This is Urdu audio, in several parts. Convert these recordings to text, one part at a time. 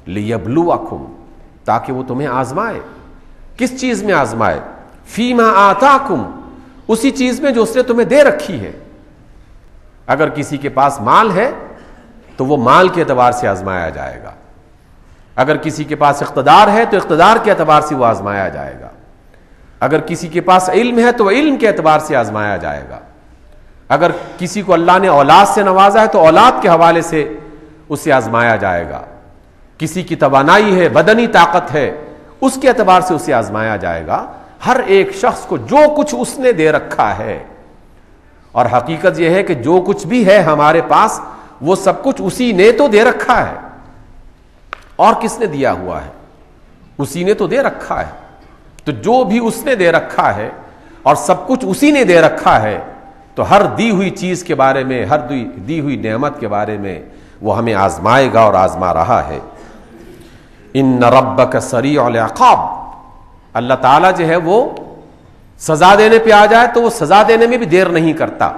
لیبلوکم، تاکہ وہ تمہیں آزمائے. کس چیز میں آزمائے؟ فیما آتاکم، اسی چیز میں جو اس نے تمہیں دے رکھی ہے. اگر کسی کے پاس مال ہے تو وہ مال کے اعتبار سے آزمایا جائے گا. اگر کسی کے پاس اقتدار ہے تو اقتدار کے اعتبار سے وہ آزمایا جائے گا. اگر کسی کے پاس علم ہے تو علم کے اعتبار سے آزمایا جائے گا. اگر کسی کو اللہ نے اولاد سے نوازا ہے تو اولاد کے حوالے سے اسے آزمایا جائے گا. کسی کی توانائی ہے، بدنی طاقت ہے، اس کے اعتبار سے اسے آزمایا جائے گا. ہر ایک شخص کو جو کچھ اس نے دے رکھا ہے، اور حقیقت یہ ہے کہ جو کچھ بھی ہے ہمارے پاس وہ سب کچھ اسی نے تو دے رکھا ہے. اور کس نے دیا ہوا ہے؟ اسی نے تو دے رکھا ہے. تو جو بھی اس نے دے رکھا ہے اور سب کچھ اسی نے دے رکھا ہے، تو ہر دی ہوئی چیز کے بارے میں، ہر دی ہوئی نعمت کے بارے میں وہ ہمیں آزمائے گا اور آزما رہا ہے. ان ربک سریع العقاب، اللہ تعالیٰ جو ہے وہ سزا دینے پہ آ جائے تو وہ سزا دینے میں بھی دیر نہیں کرتا،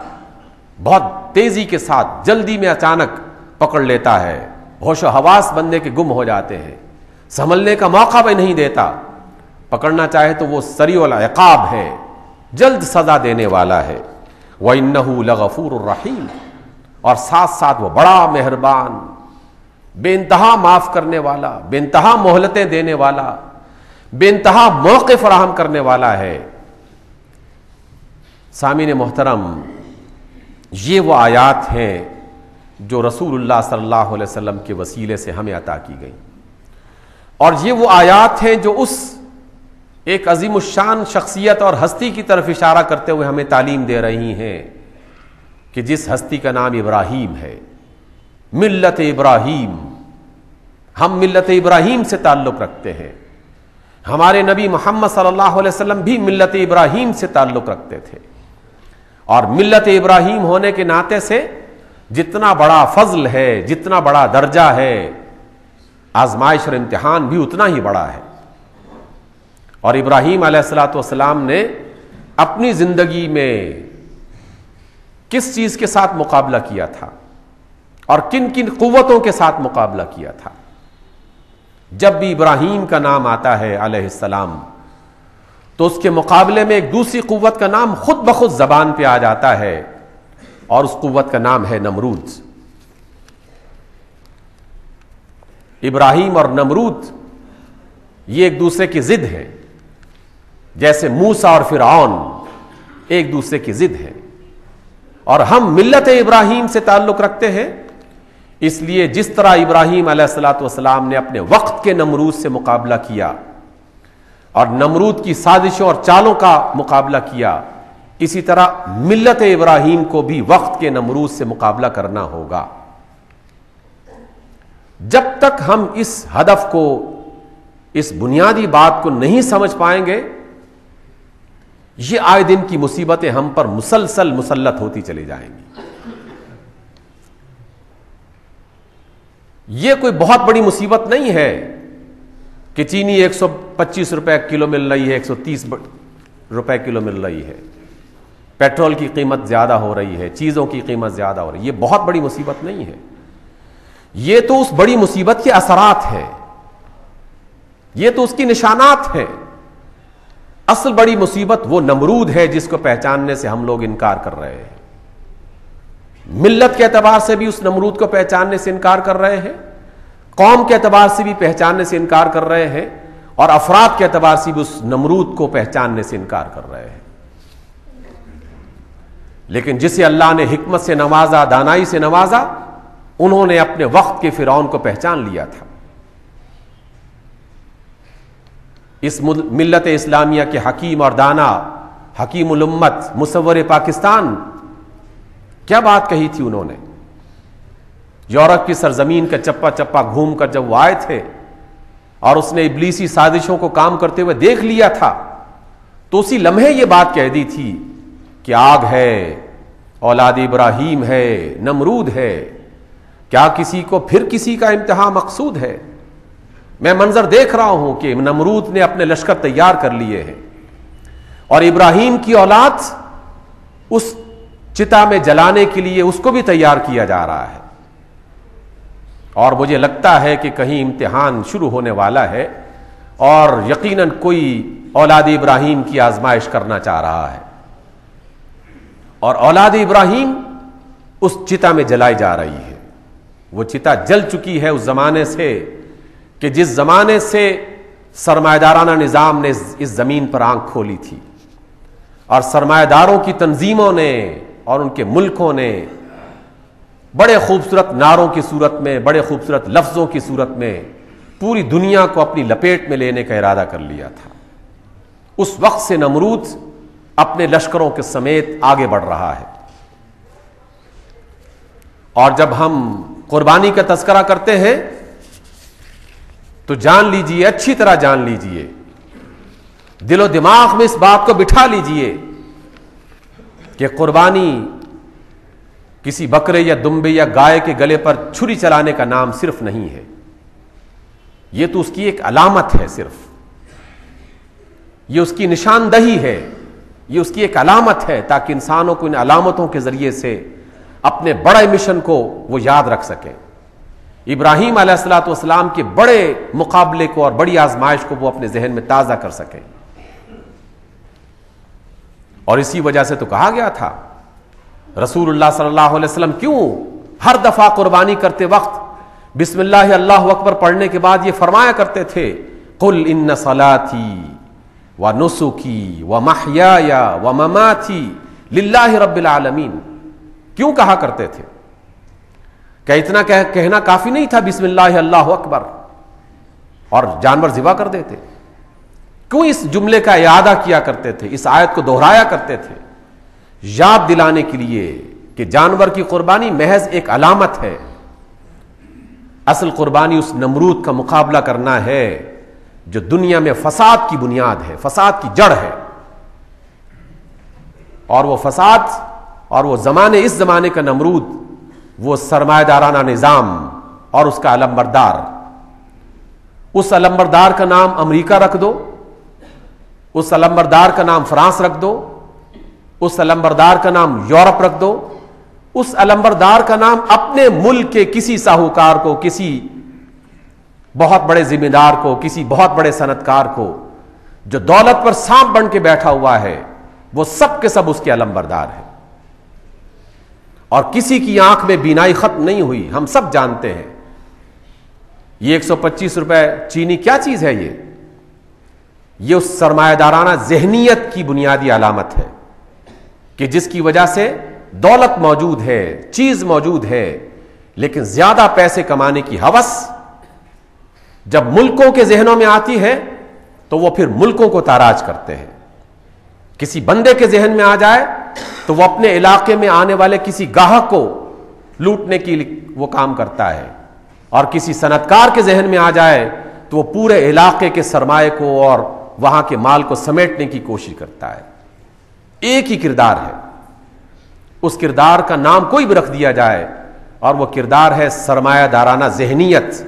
بہت تیزی کے ساتھ جلدی میں اچانک پکڑ لیتا ہے. ہوش و حواس بندے کے گم ہو جاتے ہیں، سنبھلنے کا موقع بھی نہیں دیتا. پکڑنا چاہے تو وہ سریع العقاب ہے، جلد سزا دینے والا ہے. وَإِنَّهُ لَغَفُورٌ رَحِيمٌ، اور ساتھ ساتھ وہ بڑا مہربان، بے انتہا معاف کرنے والا، بے انتہا مہلتیں دینے والا، بے انتہا موقع فراہم کرنے والا ہے. سامعین محترم، یہ وہ آیات ہیں جو رسول اللہ صلی اللہ علیہ وسلم کے وسیلے سے ہمیں عطا کی گئی، اور یہ وہ آیات ہیں جو اس ایک عظیم الشان شخصیت اور ہستی کی طرف اشارہ کرتے ہوئے ہمیں تعلیم دے رہی ہیں کہ جس ہستی کا نام ابراہیم ہے، ملت ابراہیم. ہم ملت ابراہیم سے تعلق رکھتے ہیں. ہمارے نبی محمد صلی اللہ علیہ وسلم بھی ملت ابراہیم سے تعلق رکھتے تھے، اور ملت ابراہیم ہونے کے ناطے سے جتنا بڑا فضل ہے، جتنا بڑا درجہ ہے، آزمائش اور امتحان بھی اتنا ہی بڑا ہے. اور ابراہیم علیہ الصلوۃ والسلام نے اپنی زندگی میں کس چیز کے ساتھ مقابلہ کیا تھا اور کن کن قوتوں کے ساتھ مقابلہ کیا تھا؟ جب بھی ابراہیم کا نام آتا ہے علیہ السلام تو اس کے مقابلے میں ایک دوسری قوت کا نام خود بخود زبان پہ آ جاتا ہے، اور اس قوت کا نام ہے نمرود. ابراہیم اور نمرود یہ ایک دوسرے کی ضد ہے، جیسے موسیٰ اور فرعون ایک دوسرے کی ضد ہے. اور ہم ملت ابراہیم سے تعلق رکھتے ہیں، اس لیے جس طرح ابراہیم علیہ الصلوۃ والسلام نے اپنے وقت کے نمرود سے مقابلہ کیا اور نمرود کی سازشوں اور چالوں کا مقابلہ کیا، اسی طرح ملت ابراہیم کو بھی وقت کے نمرود سے مقابلہ کرنا ہوگا. جب تک ہم اس ہدف کو، اس بنیادی بات کو نہیں سمجھ پائیں گے، یہ آئے دن کی مصیبتیں ہم پر مسلسل مسلط ہوتی چلی جائیں گی. یہ کوئی بہت بڑی مصیبت نہیں ہے کہ چینی 125 روپے کلو مل رہی ہے، 130 روپے کلو مل رہی ہے، پیٹرول کی قیمت زیادہ ہو رہی ہے، چیزوں کی قیمت زیادہ ہو رہی ہے. یہ بہت بڑی مصیبت نہیں ہے، یہ تو اس بڑی مصیبت کے اثرات ہیں، یہ تو اس کی نشانات ہیں. اصل بڑی مصیبت وہ نمرود ہے جس کو پہچاننے سے ہم لوگ انکار کر رہے ہیں. ملت کے اعتبار سے بھی اس نمرود کو پہچاننے سے انکار کر رہے ہیں، قوم کے اعتبار سے بھی پہچاننے سے انکار کر رہے ہیں، اور افراد کے اعتبار سے بھی اس نمرود کو پہچاننے سے انکار کر رہے ہیں. لیکن جسے اللہ نے حکمت سے نوازا، دانائی سے نوازا، انہوں نے اپنے وقت کے فرعون کو پہچان لیا تھا. اس ملت اسلامیہ کے حکیم اور دانا، حکیم الامت، مصور پاکستان، کیا بات کہی تھی انہوں نے؟ یورپ کی سرزمین کا چپا چپا گھوم کر جب وہ آئے تھے اور اس نے ابلیسی سازشوں کو کام کرتے ہوئے دیکھ لیا تھا، تو اسی لمحے یہ بات کہہ دی تھی کہ آگ ہے، اولاد ابراہیم ہے، نمرود ہے. کیا کسی کو پھر کسی کا امتحان مقصود ہے؟ میں منظر دیکھ رہا ہوں کہ نمرود نے اپنے لشکر تیار کر لیے ہیں، اور ابراہیم کی اولاد اس چتا میں جلانے کے لیے اس کو بھی تیار کیا جا رہا ہے. اور مجھے لگتا ہے کہ کہیں امتحان شروع ہونے والا ہے اور یقیناً کوئی اولاد ابراہیم کی آزمائش کرنا چاہ رہا ہے، اور اولاد ابراہیم اس چتا میں جلائی جا رہی ہے۔ وہ چتا جل چکی ہے اس زمانے سے کہ جس زمانے سے سرمایہ دارانہ نظام نے اس زمین پر آنکھ کھولی تھی، اور سرمایہ داروں کی تنظیموں نے اور ان کے ملکوں نے بڑے خوبصورت نعروں کی صورت میں، بڑے خوبصورت لفظوں کی صورت میں پوری دنیا کو اپنی لپیٹ میں لینے کا ارادہ کر لیا تھا۔ اس وقت سے نمرود اپنے لشکروں کے سمیت آگے بڑھ رہا ہے۔ اور جب ہم قربانی کا تذکرہ کرتے ہیں تو جان لیجئے، اچھی طرح جان لیجئے، دل و دماغ میں اس بات کو بٹھا لیجئے کہ قربانی کسی بکرے یا دمبے یا گائے کے گلے پر چھری چلانے کا نام صرف نہیں ہے، یہ تو اس کی ایک علامت ہے، صرف یہ اس کی نشاندہی ہے، یہ اس کی ایک علامت ہے تاکہ انسانوں کو ان علامتوں کے ذریعے سے اپنے بڑے مشن کو وہ یاد رکھ سکیں، ابراہیم علیہ الصلوۃ والسلام کے بڑے مقابلے کو اور بڑی آزمائش کو وہ اپنے ذہن میں تازہ کر سکیں۔ اور اسی وجہ سے تو کہا گیا تھا رسول اللہ صلی اللہ علیہ وسلم کیوں ہر دفعہ قربانی کرتے وقت بسم اللہ اللہ اکبر پڑھنے کے بعد یہ فرمایا کرتے تھے قل ان صلاتی ونسکی ومحیای ومماتی للہ رب العالمین، کیوں کہا کرتے تھے؟ کیا اتنا کہنا کافی نہیں تھا بسم اللہ اللہ اکبر اور جانور ذبح کر دیتے؟ کیوں اس جملے کا اعادہ کیا کرتے تھے، اس آیت کو دہرایا کرتے تھے؟ یاد دلانے کے لیے کہ جانور کی قربانی محض ایک علامت ہے، اصل قربانی اس نمرود کا مقابلہ کرنا ہے جو دنیا میں فساد کی بنیاد ہے، فساد کی جڑ ہے، اور وہ فساد اور وہ زمانے، اس زمانے کا نمرود وہ سرمایہ دارانہ نظام اور اس کا علمبردار، اس علمبردار کا نام امریکہ رکھ دو، اس علمبردار کا نام فرانس رکھ دو، اس علمبردار کا نام یورپ رکھ دو، اس علمبردار کا نام اپنے ملک کے کسی ساہوکار کو، کسی بہت بڑے ذمہ دار کو، کسی بہت بڑے صنعتکار کو جو دولت پر سانپ بن کے بیٹھا ہوا ہے، وہ سب کے سب اس کے علمبردار ہیں، اور کسی کی آنکھ میں بینائی ختم نہیں ہوئی۔ ہم سب جانتے ہیں یہ 125 روپے چینی کیا چیز ہے، یہ اس سرمایہ دارانہ ذہنیت کی بنیادی علامت ہے کہ جس کی وجہ سے دولت موجود ہے، چیز موجود ہے، لیکن زیادہ پیسے کمانے کی ہوس جب ملکوں کے ذہنوں میں آتی ہے تو وہ پھر ملکوں کو تاراج کرتے ہیں۔ کسی بندے کے ذہن میں آ جائے تو وہ اپنے علاقے میں آنے والے کسی گاہک کو لوٹنے کی وہ کام کرتا ہے، اور کسی صنعتکار کے ذہن میں آ جائے تو وہ پورے علاقے کے سرمایہ کو اور وہاں کے مال کو سمیٹنے کی کوشش کرتا ہے۔ ایک ہی کردار ہے، اس کردار کا نام کوئی بھی رکھ دیا جائے اور وہ کردار ہے سرمایہ دارانہ ذہنیت،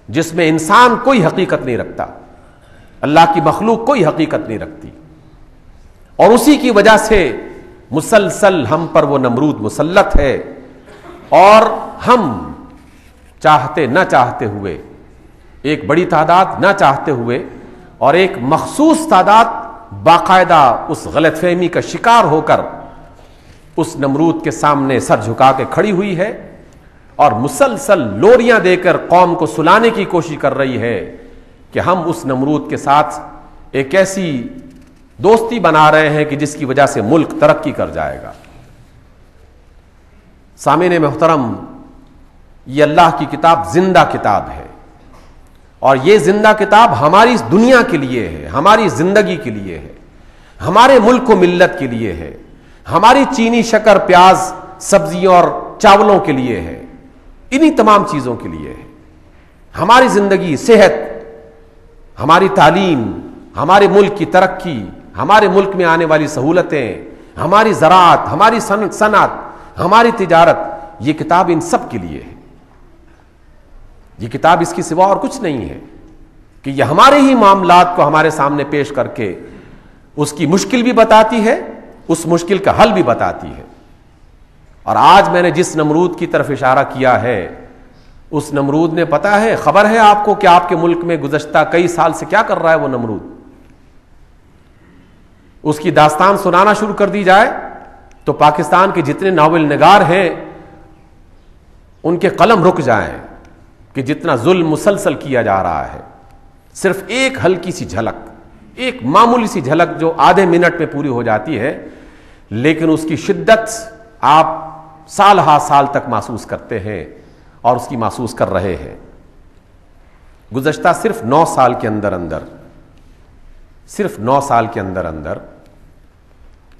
جس میں انسان کوئی حقیقت نہیں رکھتا، اللہ کی مخلوق کوئی حقیقت نہیں رکھتی، اور اسی کی وجہ سے مسلسل ہم پر وہ نمرود مسلط ہے، اور ہم چاہتے نہ چاہتے ہوئے، ایک بڑی تعداد نہ چاہتے ہوئے اور ایک مخصوص تعداد باقاعدہ اس غلط فہمی کا شکار ہو کر اس نمرود کے سامنے سر جھکا کے کھڑی ہوئی ہے، اور مسلسل لوریاں دے کر قوم کو سلانے کی کوشش کر رہی ہے کہ ہم اس نمرود کے ساتھ ایک ایسی دوستی بنا رہے ہیں کہ جس کی وجہ سے ملک ترقی کر جائے گا۔ سامعین محترم، یہ اللہ کی کتاب زندہ کتاب ہے، اور یہ زندہ کتاب ہماری اس دنیا کے لیے ہے، ہماری زندگی کے لیے ہے، ہمارے ملک و ملت کے لیے ہے، ہماری چینی شکر پیاز سبزیوں اور چاولوں کے لیے ہے، انہی تمام چیزوں کے لیے ہے۔ ہماری زندگی، صحت، ہماری تعلیم، ہمارے ملک کی ترقی، ہمارے ملک میں آنے والی سہولتیں، ہماری زراعت، ہماری صنعت، ہماری تجارت، یہ کتاب ان سب کے لیے ہے۔ یہ کتاب اس کی سوا اور کچھ نہیں ہے کہ یہ ہمارے ہی معاملات کو ہمارے سامنے پیش کر کے اس کی مشکل بھی بتاتی ہے، اس مشکل کا حل بھی بتاتی ہے۔ اور آج میں نے جس نمرود کی طرف اشارہ کیا ہے اس نمرود نے پتا ہے، خبر ہے آپ کو کہ آپ کے ملک میں گزشتہ کئی سال سے کیا کر رہا ہے وہ نمرود؟ اس کی داستان سنانا شروع کر دی جائے تو پاکستان کے جتنے ناول نگار ہیں ان کے قلم رک جائیں کہ جتنا ظلم مسلسل کیا جا رہا ہے. صرف ایک ہلکی سی جھلک، ایک معمولی سی جھلک جو آدھے منٹ میں پوری ہو جاتی ہے، لیکن اس کی شدت آپ سال ہا سال تک محسوس کرتے ہیں اور اس کی محسوس کر رہے ہیں. گزشتہ صرف 9 سال کے اندر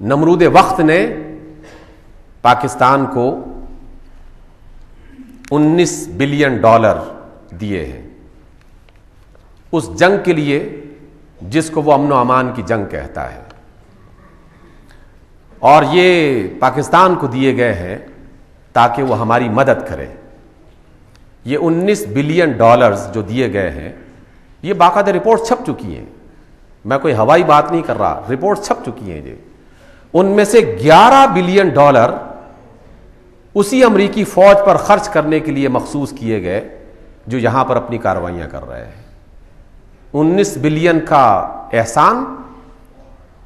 نمرود وقت نے پاکستان کو $19 بلین دیے ہیں اس جنگ کے لیے جس کو وہ امن و امان کی جنگ کہتا ہے. اور یہ پاکستان کو دیے گئے ہیں تاکہ وہ ہماری مدد کرے. یہ $19 بلین جو دیے گئے ہیں یہ باقاعدہ رپورٹ چھپ چکی ہیں. میں کوئی ہوائی بات نہیں کر رہا، رپورٹ چھپ چکی ہیں. ان میں سے $11 بلین اسی امریکی فوج پر خرچ کرنے کے لیے مخصوص کیے گئے جو یہاں پر اپنی کارروائیاں کر رہے ہیں. 19 بلین کا احسان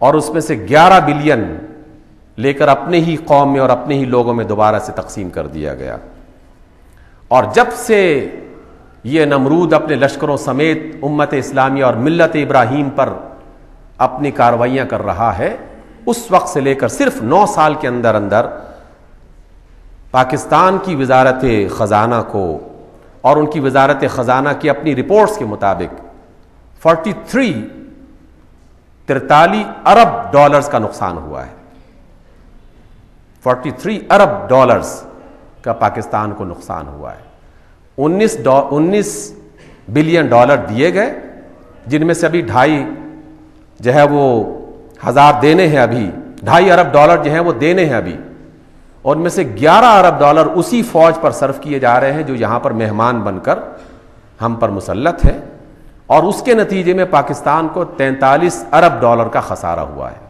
اور اس میں سے 11 بلین لے کر اپنے ہی قوم میں اور اپنے ہی لوگوں میں دوبارہ سے تقسیم کر دیا گیا. اور جب سے یہ نمرود اپنے لشکروں سمیت امت اسلامیہ اور ملت ابراہیم پر اپنی کارروائیاں کر رہا ہے، اس وقت سے لے کر صرف 9 سال کے اندر پاکستان کی وزارت خزانہ کو اور ان کی وزارت خزانہ کی اپنی رپورٹس کے مطابق 43 ارب کا نقصان ہوا ہے. 43 ارب کا پاکستان کو نقصان ہوا ہے. 19 بلین دیے گئے جن میں سے ابھی 2.5 جو ہے وہ ہزار دینے ہیں، ابھی 2.5 ارب جو ہیں وہ دینے ہیں ابھی. اور ان میں سے 11 ارب اسی فوج پر صرف کیے جا رہے ہیں جو یہاں پر مہمان بن کر ہم پر مسلط ہے. اور اس کے نتیجے میں پاکستان کو 43 ارب کا خسارہ ہوا ہے.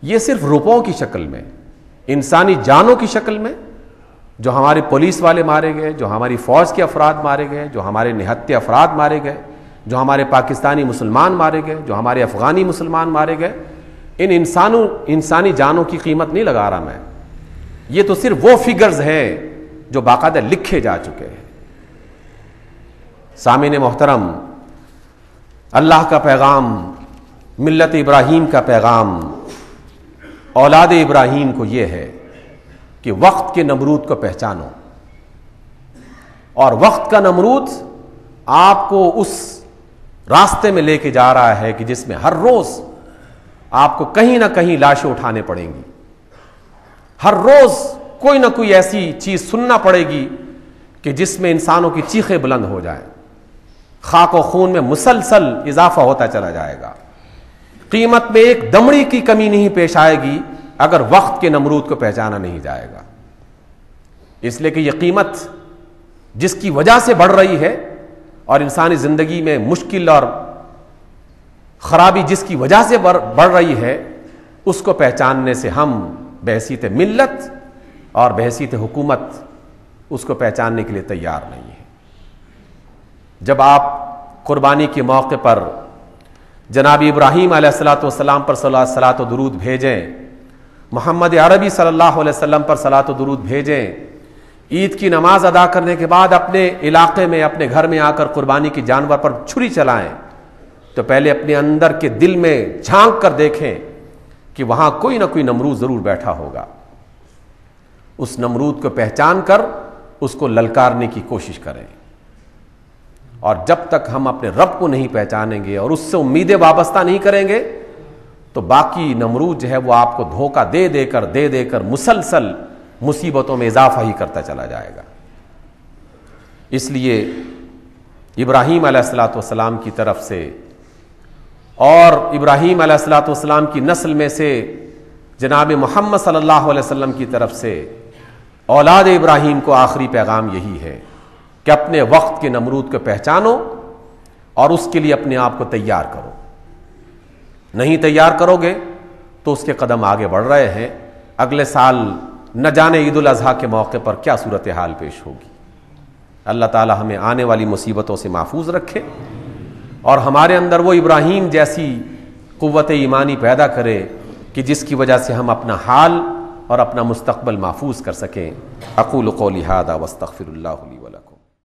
یہ صرف روپوں کی شکل میں، انسانی جانوں کی شکل میں، جو ہمارے پولیس والے مارے گئے، جو ہماری فوج کے افراد مارے گئے، جو ہمارے نہتے افراد مارے گئے، جو ہمارے پاکستانی مسلمان مارے گئے، جو ہمارے افغانی مسلمان مارے گئے. ان انسانی جانوں کی قیمت نہیں لگا رہا میں. یہ تو صرف وہ فگرز ہیں جو باقاعدہ لکھے جا چکے ہیں. سامعین محترم، اللہ کا پیغام، ملت ابراہیم کا پیغام اولاد ابراہیم کو یہ ہے کہ وقت کے نمرود کو پہچانو. اور وقت کا نمرود آپ کو اس راستے میں لے کے جا رہا ہے کہ جس میں ہر روز آپ کو کہیں نہ کہیں لاشیں اٹھانے پڑیں گی. ہر روز کوئی نہ کوئی ایسی چیز سننا پڑے گی کہ جس میں انسانوں کی چیخیں بلند ہو جائیں. خاک و خون میں مسلسل اضافہ ہوتا چلا جائے گا. قیمت میں ایک دمڑی کی کمی نہیں پیش آئے گی اگر وقت کے نمرود کو پہچانا نہیں جائے گا. اس لیے کہ یہ قیمت جس کی وجہ سے بڑھ رہی ہے اور انسانی زندگی میں مشکل اور خرابی جس کی وجہ سے بڑھ رہی ہے، اس کو پہچاننے سے ہم بحیثیت ملت اور بحیثیت حکومت اس کو پہچاننے کے لیے تیار نہیں ہیں. جب آپ قربانی کے موقع پر جناب ابراہیم علیہ الصلاۃ والسلام پر صلاۃ و درود بھیجیں، محمد عربی صلی اللہ علیہ وسلم پر صلاۃ و درود بھیجیں، عید کی نماز ادا کرنے کے بعد اپنے علاقے میں اپنے گھر میں آ کر قربانی کی جانور پر چھری چلائیں، تو پہلے اپنے اندر کے دل میں جھانک کر دیکھیں کہ وہاں کوئی نہ کوئی نمرود ضرور بیٹھا ہوگا. اس نمرود کو پہچان کر اس کو للکارنے کی کوشش کریں. اور جب تک ہم اپنے رب کو نہیں پہچانیں گے اور اس سے امیدیں وابستہ نہیں کریں گے تو باقی نمرود جو ہے وہ آپ کو دھوکہ دے دے کر مسلسل مصیبتوں میں اضافہ ہی کرتا چلا جائے گا. اس لیے ابراہیم علیہ الصلاۃ والسلام کی طرف سے اور ابراہیم علیہ الصلاۃ والسلام کی نسل میں سے جناب محمد صلی اللہ علیہ وسلم کی طرف سے اولاد ابراہیم کو آخری پیغام یہی ہے کہ اپنے وقت کے نمرود کو پہچانو اور اس کے لیے اپنے آپ کو تیار کرو. نہیں تیار کرو گے تو اس کے قدم آگے بڑھ رہے ہیں. اگلے سال نہ جانے عید الاضحیٰ کے موقع پر کیا صورتحال پیش ہوگی. اللہ تعالی ہمیں آنے والی مصیبتوں سے محفوظ رکھے اور ہمارے اندر وہ ابراہیم جیسی قوت ایمانی پیدا کرے کہ جس کی وجہ سے ہم اپنا حال اور اپنا مستقبل محفوظ کر سکیں. اقول قولی ھذا واستغفر اللہ لی ولکم.